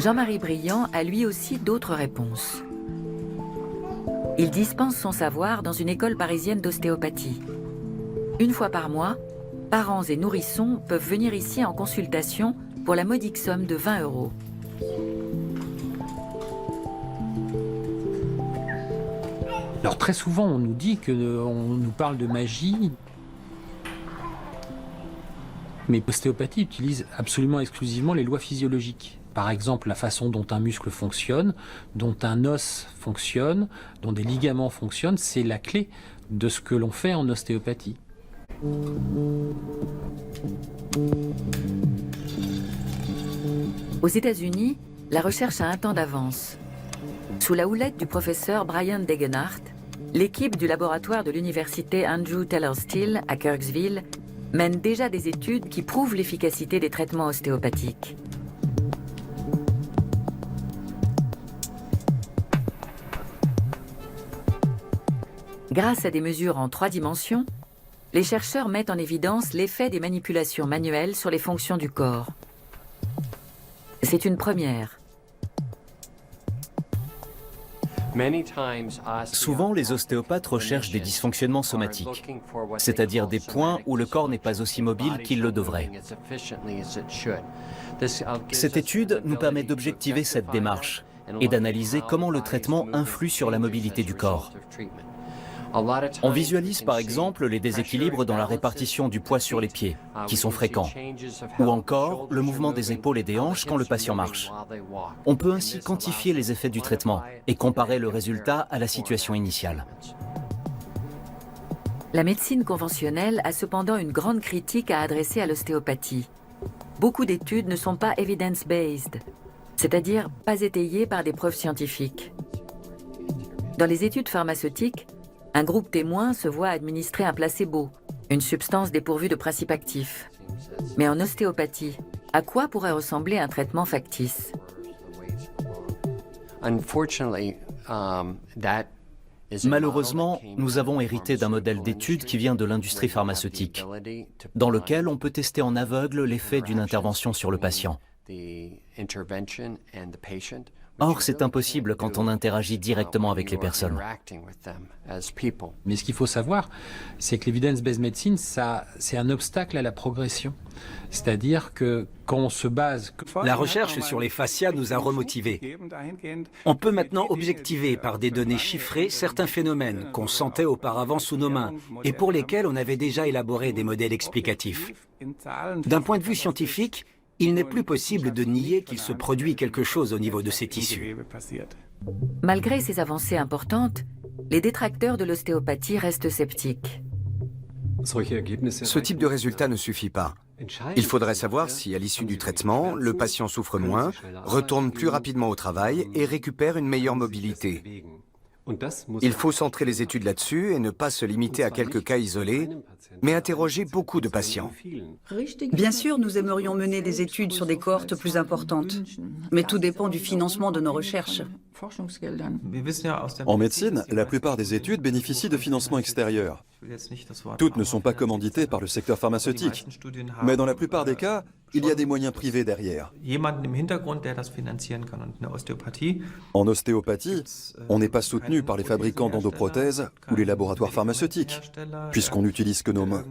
Jean-Marie Briand a lui aussi d'autres réponses. Il dispense son savoir dans une école parisienne d'ostéopathie. Une fois par mois, parents et nourrissons peuvent venir ici en consultation pour la modique somme de 20 €. Alors très souvent, on nous dit qu'on nous parle de magie, mais l'ostéopathie utilise absolument exclusivement les lois physiologiques. Par exemple, la façon dont un muscle fonctionne, dont un os fonctionne, dont des ligaments fonctionnent, c'est la clé de ce que l'on fait en ostéopathie. Aux États-Unis, la recherche a un temps d'avance. Sous la houlette du professeur Brian Degenhardt, l'équipe du laboratoire de l'université Andrew Taylor Still à Kirksville mène déjà des études qui prouvent l'efficacité des traitements ostéopathiques. Grâce à des mesures en 3 dimensions, les chercheurs mettent en évidence l'effet des manipulations manuelles sur les fonctions du corps. C'est une première. Souvent, les ostéopathes recherchent des dysfonctionnements somatiques, c'est-à-dire des points où le corps n'est pas aussi mobile qu'il le devrait. Cette étude nous permet d'objectiver cette démarche et d'analyser comment le traitement influe sur la mobilité du corps. On visualise par exemple les déséquilibres dans la répartition du poids sur les pieds, qui sont fréquents, ou encore le mouvement des épaules et des hanches quand le patient marche. On peut ainsi quantifier les effets du traitement et comparer le résultat à la situation initiale. La médecine conventionnelle a cependant une grande critique à adresser à l'ostéopathie. Beaucoup d'études ne sont pas evidence-based, c'est-à-dire pas étayées par des preuves scientifiques. Dans les études pharmaceutiques, un groupe témoin se voit administrer un placebo, une substance dépourvue de principe actif. Mais en ostéopathie, à quoi pourrait ressembler un traitement factice? Malheureusement, nous avons hérité d'un modèle d'étude qui vient de l'industrie pharmaceutique, dans lequel on peut tester en aveugle l'effet d'une intervention sur le patient. Or, c'est impossible quand on interagit directement avec les personnes. Mais ce qu'il faut savoir, c'est que l'evidence-based medicine, c'est un obstacle à la progression. C'est-à-dire que quand on se base... La recherche sur les fascias nous a remotivés. On peut maintenant objectiver par des données chiffrées certains phénomènes qu'on sentait auparavant sous nos mains et pour lesquels on avait déjà élaboré des modèles explicatifs. D'un point de vue scientifique, il n'est plus possible de nier qu'il se produit quelque chose au niveau de ces tissus. Malgré ces avancées importantes, les détracteurs de l'ostéopathie restent sceptiques. Ce type de résultat ne suffit pas. Il faudrait savoir si, à l'issue du traitement, le patient souffre moins, retourne plus rapidement au travail et récupère une meilleure mobilité. Il faut centrer les études là-dessus et ne pas se limiter à quelques cas isolés, mais interroger beaucoup de patients. Bien sûr, nous aimerions mener des études sur des cohortes plus importantes, mais tout dépend du financement de nos recherches. En médecine, la plupart des études bénéficient de financements extérieurs. Toutes ne sont pas commanditées par le secteur pharmaceutique, mais dans la plupart des cas, il y a des moyens privés derrière. En ostéopathie, on n'est pas soutenu par les fabricants d'endoprothèses ou les laboratoires pharmaceutiques, puisqu'on n'utilise que nos mains.